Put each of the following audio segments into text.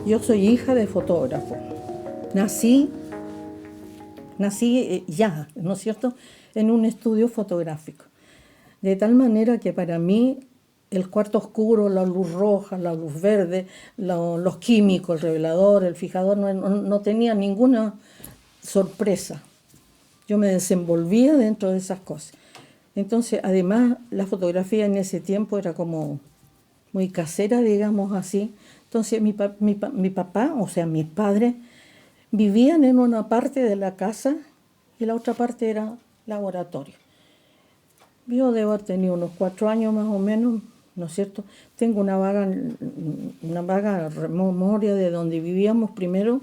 Yo soy hija de fotógrafo. Nací ya, ¿no es cierto?, en un estudio fotográfico. De tal manera que para mí el cuarto oscuro, la luz roja, la luz verde, los químicos, el revelador, el fijador, no tenía ninguna sorpresa. Yo me desenvolvía dentro de esas cosas. Entonces, además, la fotografía en ese tiempo era como muy casera, digamos así. Entonces, mi papá, o sea, mis padres, vivían en una parte de la casa y la otra parte era laboratorio. Yo debo haber tenido unos 4 años más o menos, ¿no es cierto? Tengo una vaga memoria de donde vivíamos primero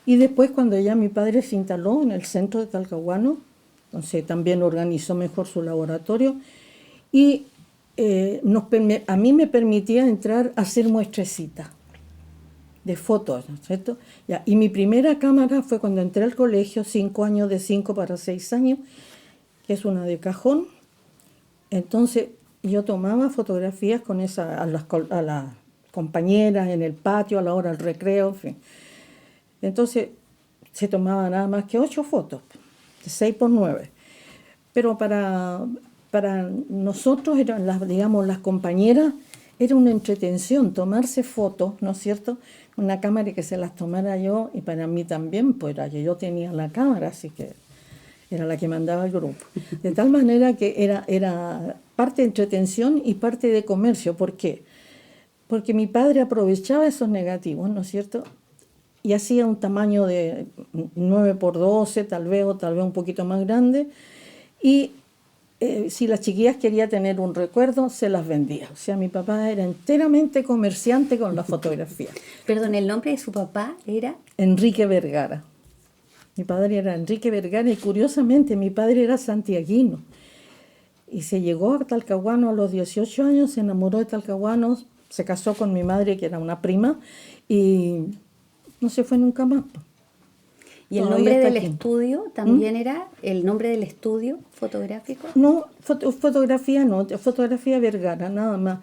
y después cuando ya mi padre se instaló en el centro de Talcahuano, entonces también organizó mejor su laboratorio y a mí me permitía entrar a hacer muestrecitas de fotos, ¿no es cierto? Ya, y mi primera cámara fue cuando entré al colegio, 5 años, de 5 para 6 años, que es una de cajón. Entonces yo tomaba fotografías con a las compañeras en el patio, a la hora del recreo, en fin. Entonces se tomaba nada más que 8 fotos, de 6 por 9. Pero para nosotros, eran las compañeras, era una entretención tomarse fotos, ¿no es cierto? Una cámara que se las tomara yo, y para mí también, pues era que yo tenía la cámara, así que era la que mandaba el grupo. De tal manera que era parte de entretención y parte de comercio. ¿Por qué? Porque mi padre aprovechaba esos negativos, ¿no es cierto? Y hacía un tamaño de 9 por 12, tal vez, o tal vez un poquito más grande. Y si las chiquillas querían tener un recuerdo, se las vendía. O sea, mi papá era enteramente comerciante con la fotografía. Perdón, ¿el nombre de su papá era? Enrique Vergara. Mi padre era Enrique Vergara y curiosamente mi padre era santiaguino. Y se llegó a Talcahuano a los 18 años, se enamoró de Talcahuano, se casó con mi madre, que era una prima, y no se fue nunca más. ¿Y el nombre del estudio también era el nombre del estudio fotográfico? No, fotografía no, fotografía Vergara, nada más.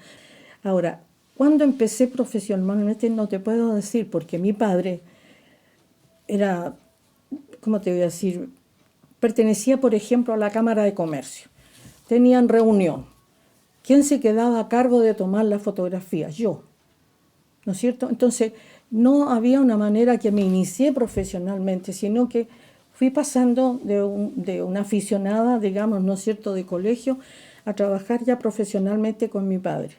Ahora, cuando empecé profesionalmente no te puedo decir, porque mi padre era, ¿cómo te voy a decir? Pertenecía, por ejemplo, a la Cámara de Comercio. Tenían reunión. ¿Quién se quedaba a cargo de tomar las fotografías? Yo. ¿No es cierto? Entonces, no había una manera que me inicié profesionalmente, sino que fui pasando de una aficionada, digamos, ¿no es cierto?, de colegio, a trabajar ya profesionalmente con mi padre.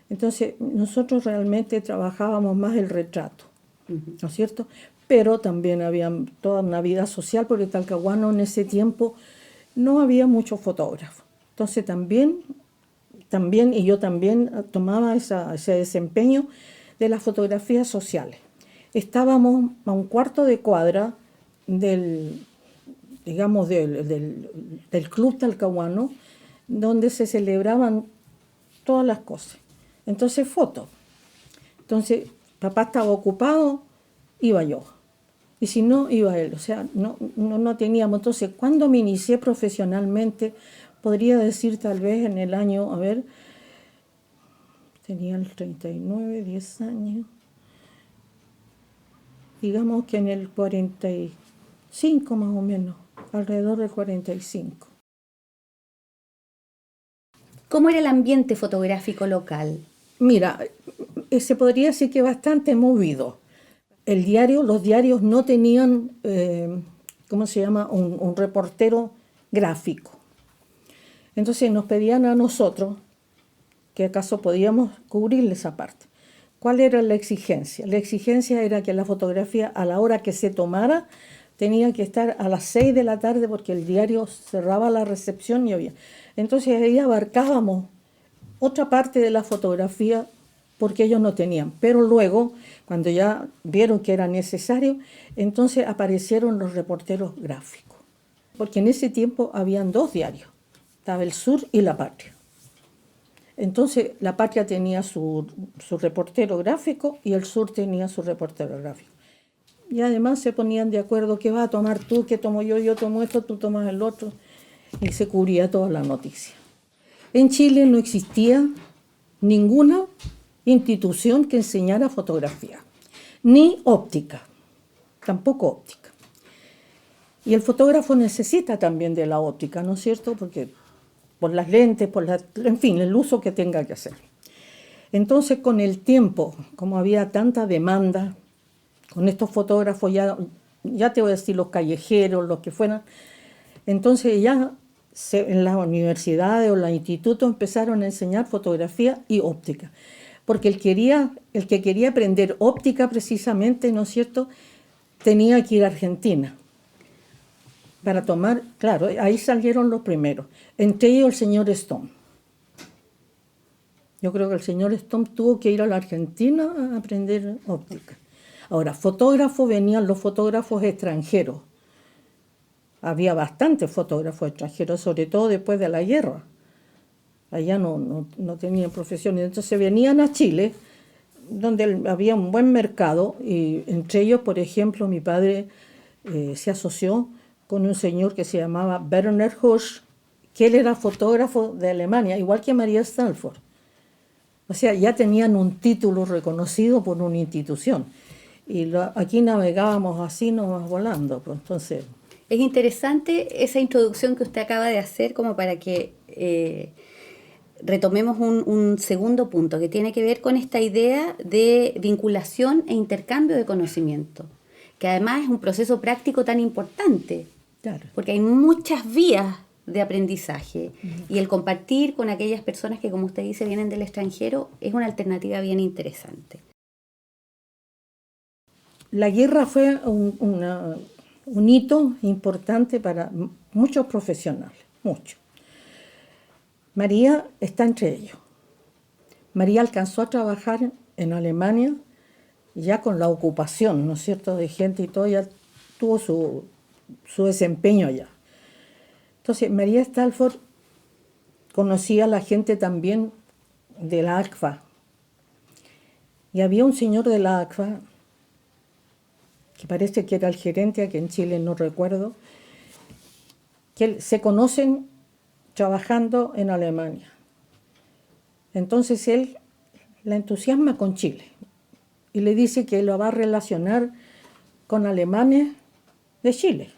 Entonces, nosotros realmente trabajábamos más el retrato, ¿no es cierto? Pero también había toda una vida social, porque Talcahuano en ese tiempo no había muchos fotógrafos. Entonces, también y yo también tomaba ese desempeño de las fotografías sociales. Estábamos a un cuarto de cuadra del Club Talcahuano, donde se celebraban todas las cosas. Entonces, fotos. Entonces, papá estaba ocupado, iba yo. Y si no, iba él. O sea, no teníamos. Entonces, cuando me inicié profesionalmente, podría decir tal vez en el año, tenía el 39, 10 años. Digamos que en el 45 más o menos, alrededor del 45. ¿Cómo era el ambiente fotográfico local? Mira, se podría decir que bastante movido. Los diarios no tenían, un reportero gráfico. Entonces nos pedían a nosotros que acaso podíamos cubrir esa parte. ¿Cuál era la exigencia? La exigencia era que la fotografía, a la hora que se tomara, tenía que estar a las 6 de la tarde porque el diario cerraba la recepción y había. Entonces ahí abarcábamos otra parte de la fotografía porque ellos no tenían. Pero luego, cuando ya vieron que era necesario, entonces aparecieron los reporteros gráficos. Porque en ese tiempo habían 2 diarios. Estaba El Sur y La Patria. Entonces, La Patria tenía su reportero gráfico y El Sur tenía su reportero gráfico. Y además se ponían de acuerdo qué vas a tomar tú, qué tomo yo tomo esto, tú tomas el otro. Y se cubría toda la noticia. En Chile no existía ninguna institución que enseñara fotografía. ni óptica, tampoco óptica. Y el fotógrafo necesita también de la óptica, ¿no es cierto? Porque por las lentes, en fin, el uso que tenga que hacer. Entonces, con el tiempo, como había tanta demanda, con estos fotógrafos, ya te voy a decir, los callejeros, los que fueran, entonces ya en las universidades o los institutos empezaron a enseñar fotografía y óptica. Porque el que quería aprender óptica precisamente, ¿no es cierto?, tenía que ir a Argentina para tomar, claro, ahí salieron los primeros, entre ellos el señor Stone. Yo creo que el señor Stone tuvo que ir a la Argentina a aprender óptica. Ahora, fotógrafos, venían los fotógrafos extranjeros. Había bastantes fotógrafos extranjeros, sobre todo después de la guerra. Allá no tenían profesión. Entonces venían a Chile, donde había un buen mercado, y entre ellos, por ejemplo, mi padre se asoció con un señor que se llamaba Werner Horsch, que él era fotógrafo de Alemania, igual que María Stalford. O sea, ya tenían un título reconocido por una institución. Y aquí navegábamos así, nomás volando. Pues, entonces... Es interesante esa introducción que usted acaba de hacer como para que retomemos un segundo punto que tiene que ver con esta idea de vinculación e intercambio de conocimiento, que además es un proceso práctico tan importante, claro, porque hay muchas vías de aprendizaje y el compartir con aquellas personas que, como usted dice, vienen del extranjero es una alternativa bien interesante. La guerra fue un hito importante para muchos profesionales, muchos. María está entre ellos. María alcanzó a trabajar en Alemania ya con la ocupación, ¿no es cierto?, de gente y todo, ya tuvo su desempeño ya. Entonces, María Stalford conocía a la gente también de la ACFA. Y había un señor de la ACFA, que parece que era el gerente, aquí en Chile no recuerdo, que se conocen trabajando en Alemania. Entonces él la entusiasma con Chile y le dice que lo va a relacionar con alemanes de Chile.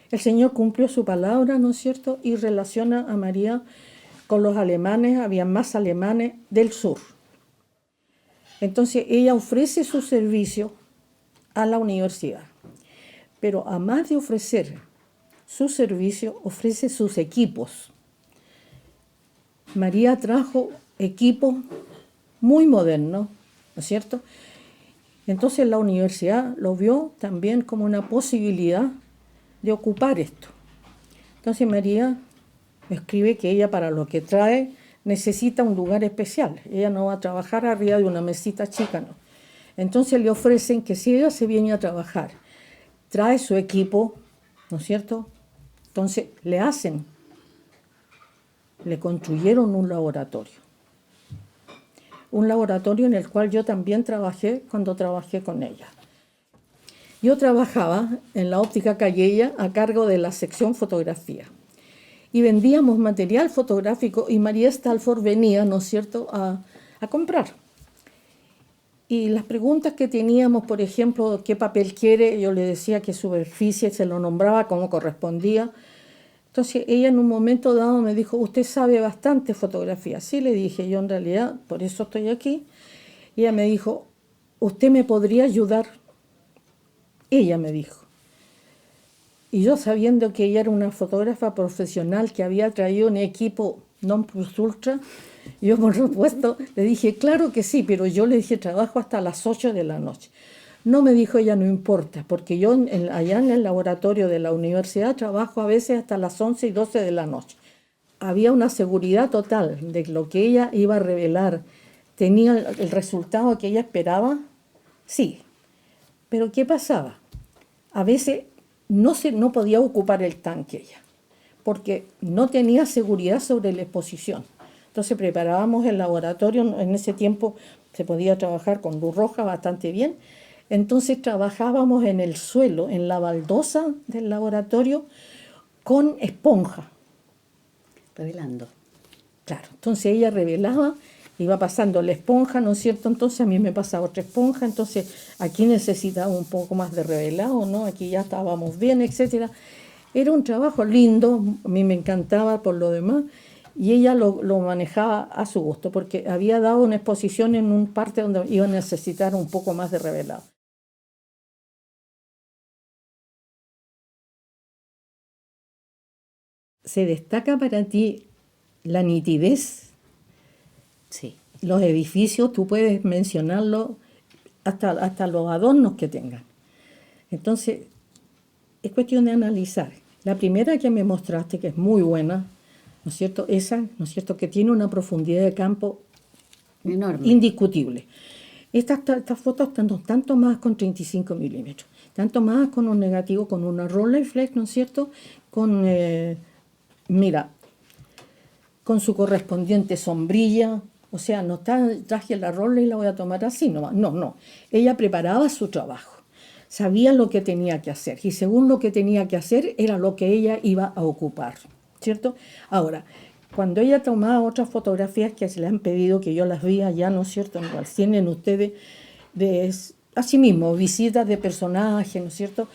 El señor cumplió su palabra, ¿no es cierto?, y relaciona a María con los alemanes, había más alemanes del sur. Entonces ella ofrece su servicio a la universidad, pero a más de ofrecer su servicio, ofrece sus equipos. María trajo equipos muy modernos, ¿no es cierto? Entonces la universidad lo vio también como una posibilidad de ocupar esto. Entonces María me escribe que ella, para lo que trae, necesita un lugar especial. Ella no va a trabajar arriba de una mesita chica, no. Entonces le ofrecen que si ella se viene a trabajar, trae su equipo, ¿no es cierto? Entonces le construyeron un laboratorio en el cual yo también trabajé cuando trabajé con ella. Yo trabajaba en la óptica Calleya a cargo de la sección fotografía y vendíamos material fotográfico y María Stalford venía, ¿no es cierto?, a comprar. Y las preguntas que teníamos, por ejemplo, ¿qué papel quiere? Yo le decía qué superficie, se lo nombraba como correspondía. Entonces ella en un momento dado me dijo, usted sabe bastante fotografía. Sí, le dije, yo en realidad por eso estoy aquí. Y ella me dijo, ¿usted me podría ayudar? Ella me dijo. Y yo, sabiendo que ella era una fotógrafa profesional que había traído un equipo non plus ultra, yo por supuesto le dije, claro que sí, pero yo le dije, trabajo hasta las 8 de la noche. No, me dijo ella, no importa, porque yo allá en el laboratorio de la universidad trabajo a veces hasta las 11 y 12 de la noche. Había una seguridad total de que lo que ella iba a revelar tenía el resultado que ella esperaba, sí. Pero ¿qué pasaba? A veces no podía ocupar el tanque ella, porque no tenía seguridad sobre la exposición. Entonces preparábamos el laboratorio, en ese tiempo se podía trabajar con luz roja bastante bien. Entonces trabajábamos en el suelo, en la baldosa del laboratorio, con esponja. Revelando. Claro, entonces ella revelaba iba pasando la esponja, ¿no es cierto? Entonces a mí me pasaba otra esponja, entonces aquí necesitaba un poco más de revelado, ¿no? Aquí ya estábamos bien, etcétera. Era un trabajo lindo, a mí me encantaba por lo demás, y ella lo manejaba a su gusto, porque había dado una exposición en un parte donde iba a necesitar un poco más de revelado. ¿Se destaca para ti la nitidez? Sí. Los edificios, tú puedes mencionarlo hasta los adornos que tengan. Entonces, es cuestión de analizar. La primera que me mostraste, que es muy buena, ¿no es cierto? Esa, ¿no es cierto?, que tiene una profundidad de campo Enorme. indiscutible. Estas fotos están tanto más con 35 milímetros, tanto más con un negativo, con una Rolleiflex, ¿no es cierto?, mira, con su correspondiente sombrilla. O sea, no traje la Rolleiflex y la voy a tomar así, no. Ella preparaba su trabajo, sabía lo que tenía que hacer, y según lo que tenía que hacer era lo que ella iba a ocupar, ¿cierto? Ahora, cuando ella tomaba otras fotografías que se le han pedido, que yo las vi allá, ¿no es cierto?, igual tienen ustedes, asimismo, visitas de personajes, ¿no es cierto?,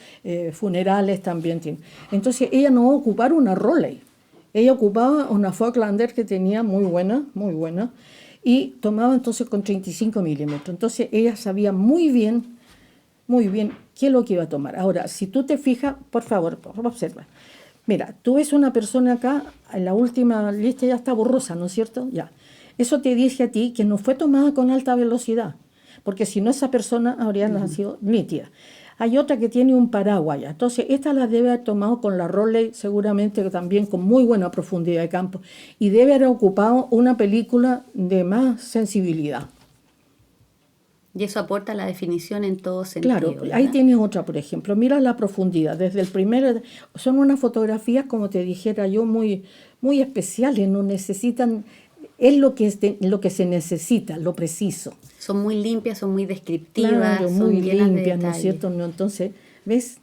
funerales también tienen. Entonces, ella no va a ocupar una Rolleiflex, ella ocupaba una Falklander que tenía muy buena, y tomaba entonces con 35 milímetros. Entonces, ella sabía muy bien qué es lo que iba a tomar. Ahora, si tú te fijas, por favor, observa. Mira, tú ves una persona acá, en la última lista ya está borrosa, ¿no es cierto? Ya. Eso te dice a ti que no fue tomada con alta velocidad, porque si no, esa persona habría nacido nítida. Hay otra que tiene un paraguas ya. Entonces, esta la debe haber tomado con la Rolleiflex, seguramente también con muy buena profundidad de campo, y debe haber ocupado una película de más sensibilidad. Y eso aporta la definición en todo sentido. Claro, ¿verdad? ahí tienes otra, por ejemplo. Mira la profundidad. Desde el primer, son unas fotografías, como te dijera yo, muy, muy especiales. No necesitan, es lo que se necesita, lo preciso. Son muy limpias, son muy descriptivas, Claro, son muy llenas de limpias, ¿no es detalles. cierto? No, entonces, ¿ves?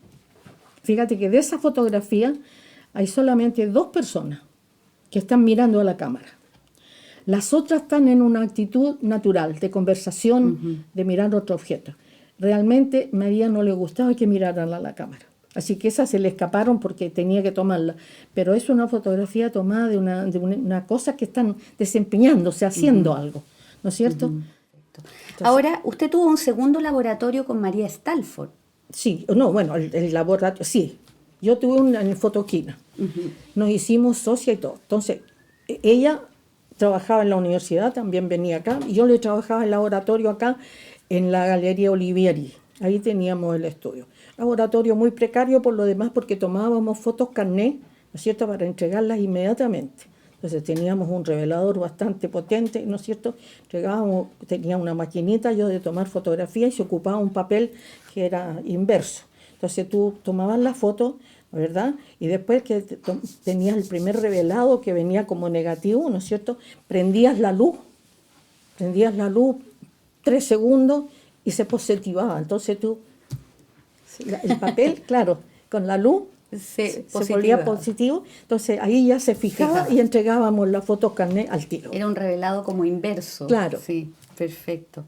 Fíjate que de esa fotografía hay solamente 2 personas que están mirando a la cámara. Las otras están en una actitud natural, de conversación, de mirar otro objeto. Realmente a María no le gustaba que miraran a la cámara. Así que esas se le escaparon porque tenía que tomarla. Pero es una fotografía tomada de una cosa que están desempeñándose, haciendo algo. ¿No es cierto? Entonces, Ahora, usted tuvo un segundo laboratorio con María Stalford. sí, no, bueno, el laboratorio, sí. Yo tuve una en Fotoquina. Nos hicimos socia y todo. Entonces, ella trabajaba en la universidad, también venía acá, y yo le trabajaba en el laboratorio acá, en la Galería Olivieri. Ahí teníamos el estudio. Laboratorio muy precario por lo demás, porque tomábamos fotos carné, ¿no es cierto?, para entregarlas inmediatamente. Entonces teníamos un revelador bastante potente, ¿no es cierto? Tenía una maquinita yo de tomar fotografía y se ocupaba un papel que era inverso. Entonces tú tomabas la foto, ¿verdad? Y después que tenías el primer revelado que venía como negativo, ¿no es cierto? Prendías la luz 3 segundos y se positivaba. Entonces el papel, claro, con la luz se volvía positivo, entonces ahí ya se fijaba y entregábamos la foto carné al tiro. Era un revelado como inverso. Claro. Sí, perfecto.